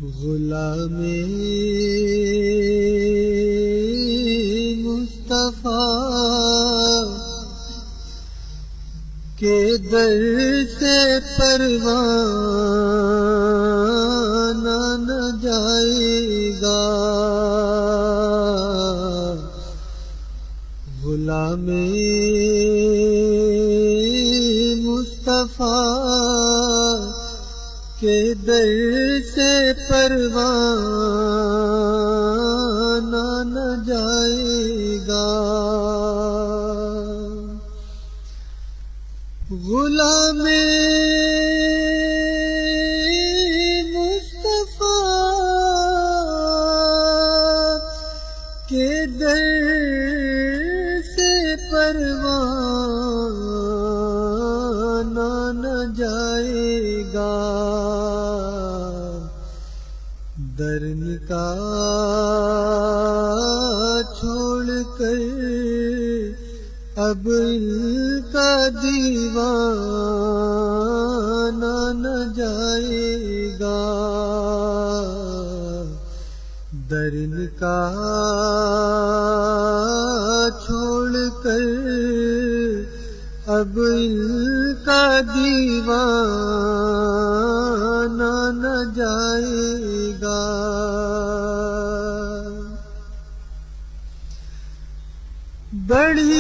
غلام مصطفیٰ کے در سے پروانہ نہ جائے گا، غلام مصطفیٰ کے در سے پروانہ نہ جائے گا، غلام مصطفیٰ کے در سے پروانہ نہ جائے گا، در نکاح چھوڑ کر اب ان کا دیوانہ نہ جائے گا، در نکاح چھوڑ کر اب ان کا دیوانہ نہ جائے گا، بڑی